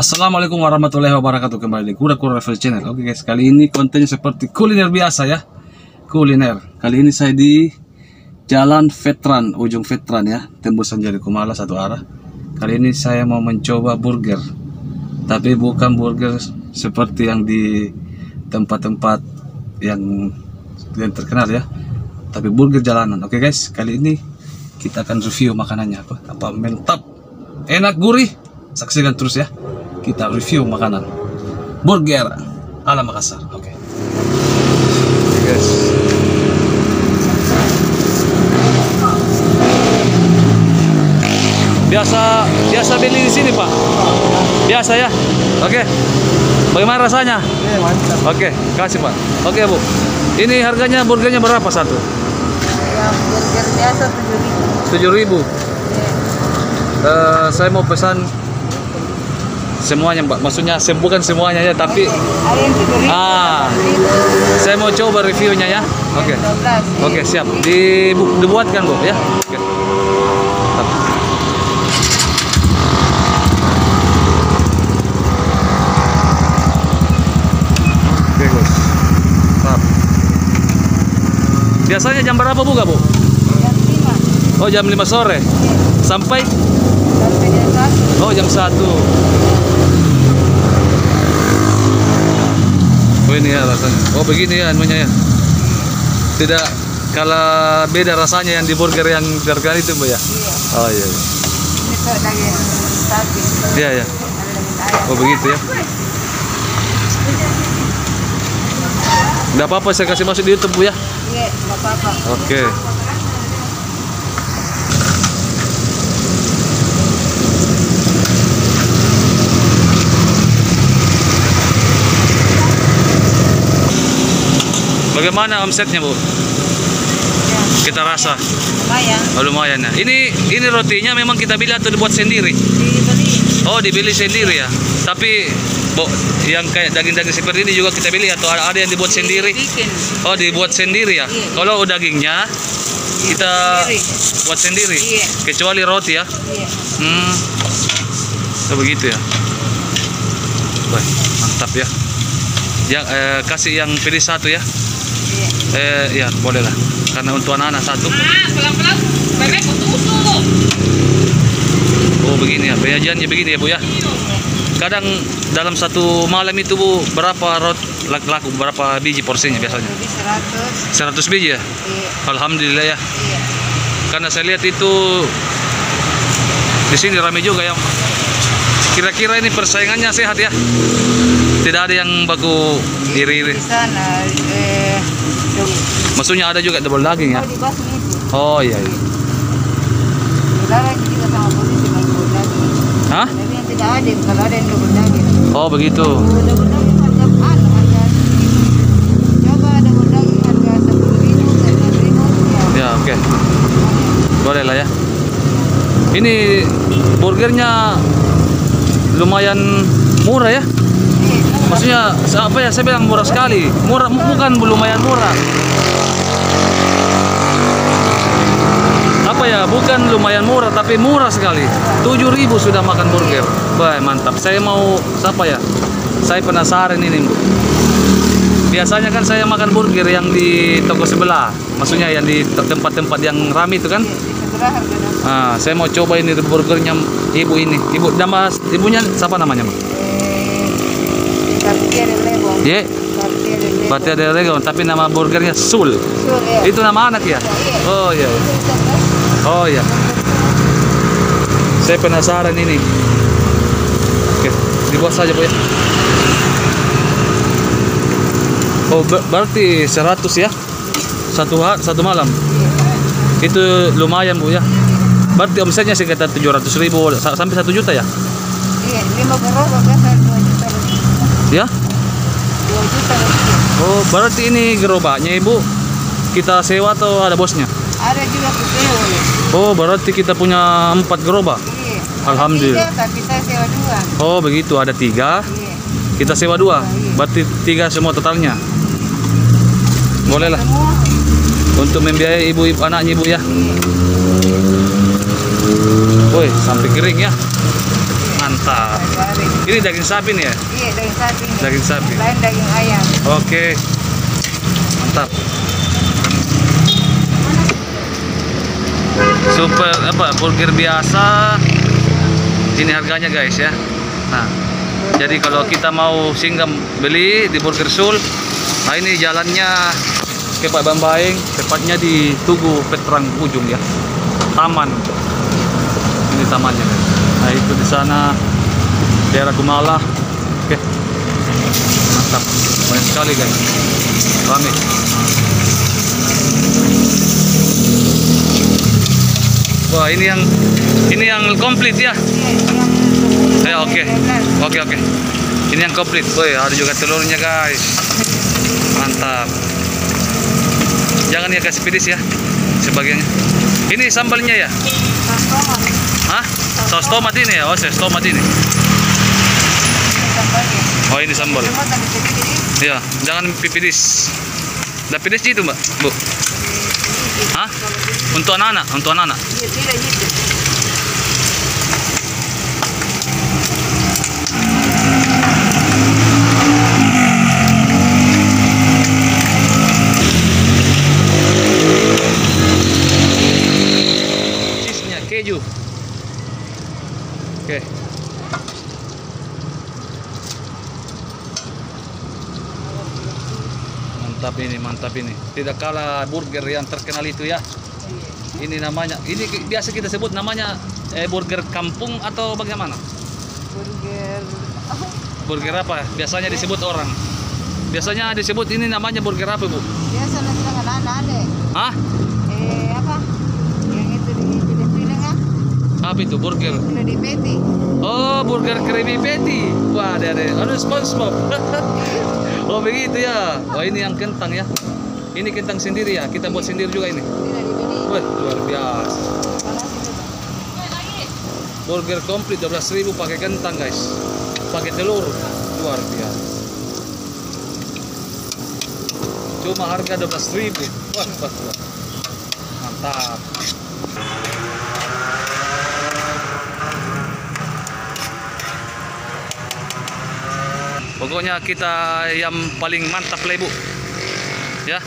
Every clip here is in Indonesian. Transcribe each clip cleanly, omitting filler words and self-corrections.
Assalamualaikum warahmatullahi wabarakatuh. Kembali di Kura-Kura Travel Channel. Oke guys, kali ini kontennya seperti kuliner biasa ya. Kuliner. Kali ini saya di Jalan Veteran, ujung Veteran ya, tembusan Jari Kumala satu arah. Kali ini saya mau mencoba burger. Tapi bukan burger seperti yang di tempat-tempat yang terkenal ya. Tapi burger jalanan. Oke guys, kali ini kita akan review makanannya apa mantap, enak, gurih. Saksikan terus ya. Kita review makanan burger ala Makassar. Oke. Guys. Biasa beli di sini, Pak. Biasa ya. Oke. Bagaimana rasanya? Mantap. Oke, kasih Pak. Oke Bu. Ini harganya burgernya berapa satu? Yang burger biasa 7.000. 7.000. Saya mau pesan semuanya Mbak, maksudnya bukan semuanya ya, tapi Ada yang 7.000. saya mau coba reviewnya ya. Oke. 12. Oke, siap. Dibuatkan Bu ya. Oke. Oke, Gus. Siap. Biasanya jam berapa buka, Bu? Jam 5. Oh, jam 5 sore. Sampai Sampai jam 1. oh, jam 1. Oh, ini ya rasanya. Oh, begini ya anunya ya. Tidak kalah beda rasanya yang di burger yang terkenal itu, Bu ya. Iya. Oh iya. Iya. Ini kok daging sapi. Iya, ya. Ada daging ayam. Oh, begitu ya. Enggak apa-apa saya kasih masuk di YouTube, Bu ya. Iya, enggak apa-apa. Oke. Bagaimana omsetnya, Bu? Ya, Kita rasa. lumayan. Oh, lumayan ya. Ini rotinya memang kita beli atau dibuat sendiri? Dibeli. Oh, dibeli sendiri ya. Tapi yang kayak daging-daging seperti ini juga kita beli atau ada yang dibuat sendiri? Bikin. Oh, dibuat sendiri ya. Iya. Kalau dagingnya kita Sendiri. buat sendiri. Iya. Kecuali roti ya. Iya. Oh, begitu ya. Wah, mantap ya. Yang kasih yang pilih satu ya. Iya. Ya boleh lah. Karena untuk anak-anak satu. Pelan-pelan. Bebek tutup. Oh, begini ya. Penyajiannya begini ya, Bu ya. Kadang dalam satu malam itu, Bu, berapa laku berapa biji porsinya biasanya? Jadi 100. 100 biji ya? Iya. Alhamdulillah ya. Iya. Karena saya lihat itu di sini ramai juga yang kira-kira ini persaingannya sehat ya. Tidak ada yang baku iri-iri. Di sana Maksudnya ada juga double daging ya. di Basmi itu. Oh iya. Iya. Dilarang juga sama polisi kalau double daging. Hah? Tapi yang tidak ada kalau ada yang double daging. Oh begitu. Double daging harga coba double daging harga 10.000 dan 6.000 Ya oke. Boleh lah ya. Ini burgernya lumayan murah ya. Maksudnya apa ya, saya bilang murah sekali. Murah bukan lumayan murah. Apa ya, bukan lumayan murah tapi murah sekali. 7.000 sudah makan burger. Wah, mantap. Saya mau apa ya? Saya penasaran ini, Bu. Biasanya kan saya makan burger yang di toko sebelah. Maksudnya yang di tempat-tempat yang ramai itu kan. sebelah harga Saya mau coba ini burgernya ibu ini. Nama ibunya siapa namanya, Bu? Cartier Lebon. Ye, berarti ada Legon, tapi nama burgernya Sul. Ya. Itu nama anak ya? Oh iya. Oh iya. Saya penasaran ini. Oke, dibuat saja, Bu ya. Oh, berarti 100 ya? Satu malam. Itu lumayan, Bu ya. Berarti omsetnya sekitar 700.000 sampai 1 juta ya? Iya, 5 gerobak biasa 2 juta lebih. Ya? 2 juta lebih. Oh, berarti ini gerobaknya Ibu kita sewa atau ada bosnya? Ada juga sewa. Oh, berarti kita punya 4 gerobak. Iya. Alhamdulillah. Ada 3, tapi saya sewa 2. Oh, begitu. Ada 3, Iya. kita sewa 2. Berarti 3 semua totalnya. Boleh lah. Semua. Untuk membiayai ibu anaknya, Ibu ya. Iya. Woi, sampai kering ya. Mantap. mantap. Garing. Ini daging sapi nih ya? Iya, daging sapi. Nih. Daging sapi. Lain daging ayam. Oke. Mantap. Super apa? Burger biasa. Ini harganya guys ya. Nah, jadi kalau kita mau singgah beli di Burger Sul, nah ini jalannya ke Pak Bambaing, tepatnya di Tugu Veteran ujung ya. Taman. Ini tamannya guys. Nah, itu di sana daerah Gumala. Oke. Mantap. Banyak sekali guys. Rame. Wah, ini yang komplit ya. Iya, yang Oke. Ini yang komplit. Woi, ada juga telurnya guys. Mantap. Jangan ya kasih pedes ya. Sebagiannya. Ini sambalnya ya? saus tomat. Hah? Saus tomat ini ya? Oh, saus tomat ini. Sambalnya. Oh, ini sambal. Cuma tadi sedikit. Iya, jangan pipidis. Ada pedes itu, Mbak? Bu. Hah? Untuk anak-anak, untuk anak-anak. Iya, tidak gitu. Cheese-nya keju. Oke. Mantap ini. Tidak kalah burger yang terkenal itu ya. Ini namanya, ini biasa kita sebut namanya burger kampung atau bagaimana? Burger. Burger apa? Biasanya disebut orang. Biasanya disebut ini namanya burger apa, Bu? Biasa nanti dengan anak-anak. Hah? Apa? Yang itu di film ya? Apa itu burger? Krabby Patty. Oh, burger Krabby Patty. Wah, ada SpongeBob. Oh, begitu ya. Oh, ini yang kentang ya. Ini kentang sendiri ya. Kita buat sendiri juga ini. Tidak dibeli. Wah, luar biasa. Panas itu. Burger komplit 12.000 pakai kentang, guys. Pakai telur. Luar biasa. Cuma harga 12.000. Wah. Mantap. Pokoknya kita yang paling mantap lah, Bu. Ya.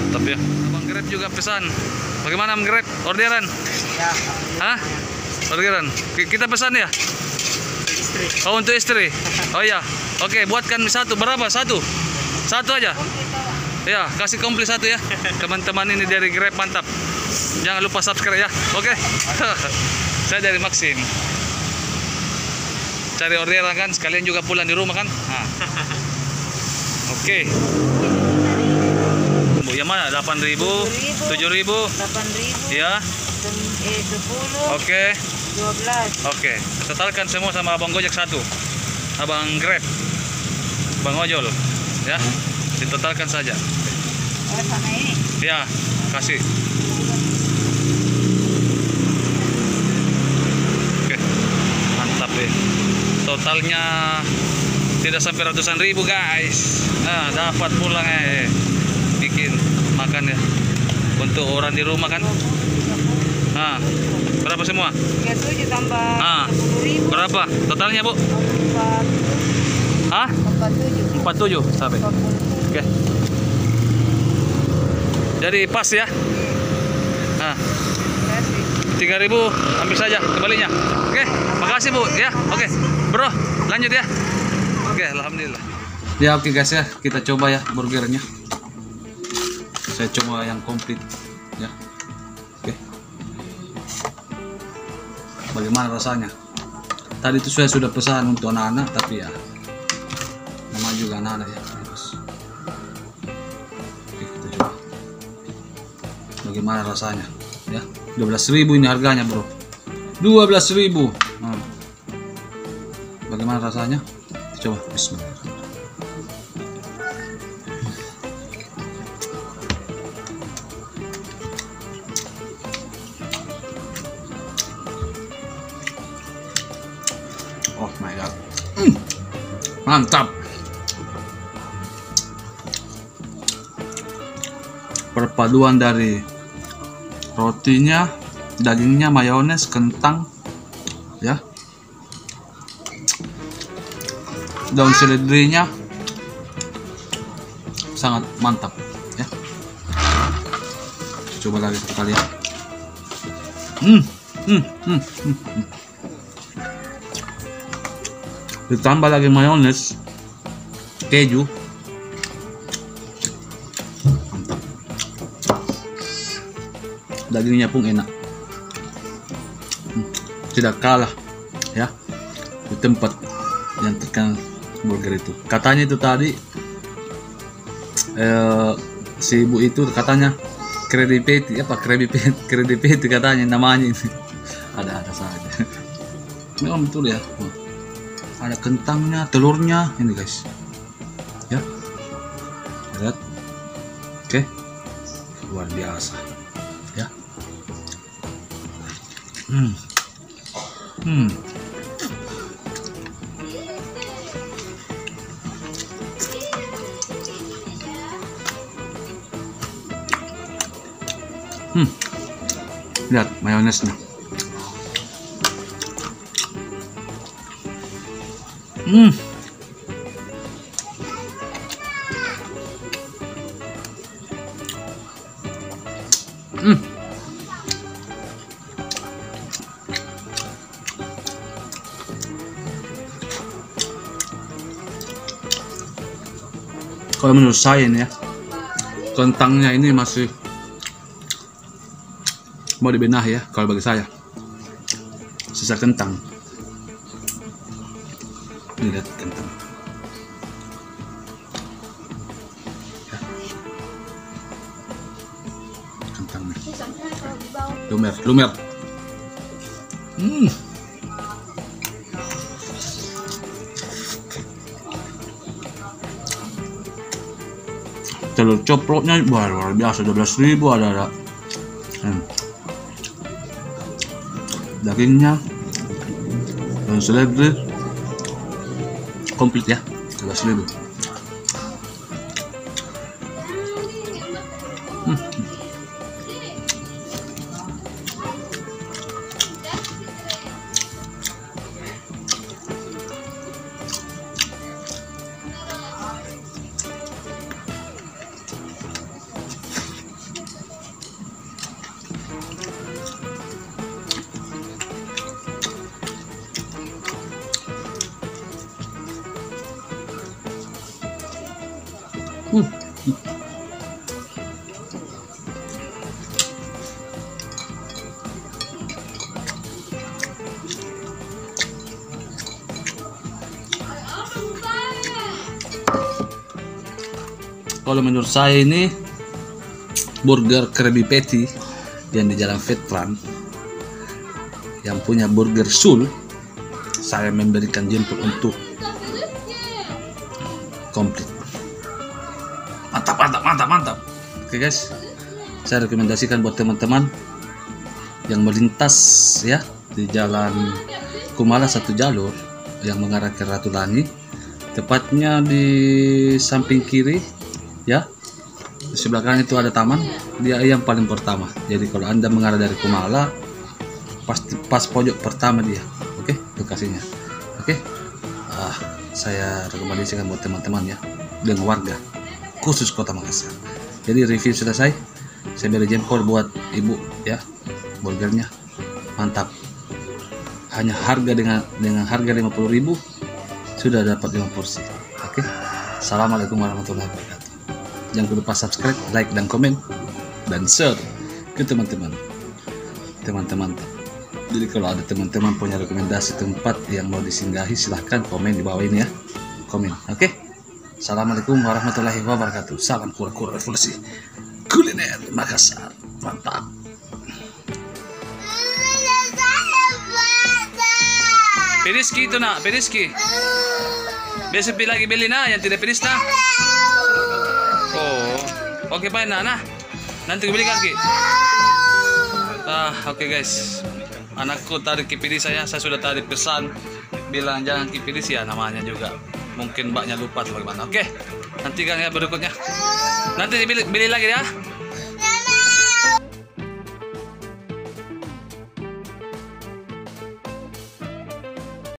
Mantap ya. Abang Grab juga pesan. Bagaimana Grab? Orderan? Ya. Hah? Orderan. Kita pesan ya? Istri. Oh, untuk istri. Oh ya. Oke, buatkan satu. Berapa? Satu aja. Ya, kasih komplit satu ya. Teman-teman ini dari Grab mantap. Jangan lupa subscribe ya. Oke. Saya dari Maxim. Cari orderan kan, sekalian juga pulang di rumah kan. Nah. Oke. Bu, yang mana? 8.000, 7.000. 8.000. Ya. 10. Oke. 12. Oke. Totalkan semua sama Abang Gojek satu. Abang Grab. Bang Ojol. Ya. Ditotalkan saja. Oh, sama ini. Ya, kasih. Oke. Mantap deh. Totalnya tidak sampai ratusan ribu, guys. Nah, dapat pulang bikin makan ya. Untuk orang di rumah kan. Nah, berapa semua? 37 tambah Ah. 10.000. Berapa totalnya, Bu? 47. Hah? 47 sampai. Oke. Jadi pas ya. Nah, 3.000 ambil saja kembalinya. Oke, makasih Bu ya. Oke, bro, lanjut ya. Oke, alhamdulillah. Ya oke guys ya, kita coba ya burgernya. Saya coba yang komplit ya. Oke. Bagaimana rasanya? Tadi itu saya sudah pesan untuk anak-anak, tapi ya namanya juga anak-anak ya. Oke, kita coba. Bagaimana rasanya? Ya, 12.000 ini harganya, bro. 12.000. Bagaimana rasanya? Coba, bismillah. Oh my god. Mantap. Perpaduan dari rotinya, dagingnya, mayones, kentang, ya, daun seledrinya sangat mantap, ya. Coba lagi sekali ya. Ditambah lagi mayones, keju, mantap. Dagingnya pun enak, tidak kalah ya di tempat yang terkenal burger itu. Katanya itu tadi si ibu itu katanya kredibility apa kredibility katanya namanya ini. Ada saja. Memang betul ya. Ada kentangnya, telurnya ini guys. Ya. Lihat. Oke. Luar biasa. Ya. Lihat mayonesnya. Kalau menurut saya ini ya, kentangnya ini masih mau dibenahi ya. Kalau bagi saya, sisa kentang. Ini lihat kentang. Ya. Kentangnya. Lumer. Telur coploknya luar biasa, 12.000 ada. Dagingnya dan seledri komplit ya, 12.000. Kalau menurut saya ini burger Krabby Patty yang di Jalan Veteran yang punya Burger Sul, saya memberikan jempol untuk komplit. Mantap. Oke guys, saya rekomendasikan buat teman-teman yang melintas ya di Jalan Kumala satu jalur yang mengarah ke Ratulangi, tepatnya di samping kiri ya, di sebelah kanan itu ada taman, dia yang paling pertama. Jadi kalau Anda mengarah dari Kumala, pasti pas pojok pertama dia. Oke, lokasinya. Oke. Saya rekomendasikan buat teman-teman ya, dan warga khusus Kota Makassar. Jadi review selesai, saya beri jempol buat ibu ya, burgernya mantap. Hanya harga dengan harga 50.000 sudah dapat 5 porsi. Oke. Assalamualaikum warahmatullahi wabarakatuh. Jangan lupa subscribe, like, dan komen, dan share ke teman-teman. Jadi kalau ada teman-teman punya rekomendasi tempat yang mau disinggahi, silahkan komen di bawah ini ya. Komen, oke? Assalamualaikum warahmatullahi wabarakatuh. Salam kura-kura revolusi kuliner Makassar. Mantap. Periski itu nak, periski. Besok lagi beli na, yang tidak peris na. Oh, oke baik nah. Nanti beli kaki. Oke guys. Anakku tadi kipiri saya sudah tadi pesan bilang jangan kipiris ya namanya juga. mungkin mbaknya lupa atau bagaimana. Oke, nantikan ya berikutnya. Nanti beli lagi ya.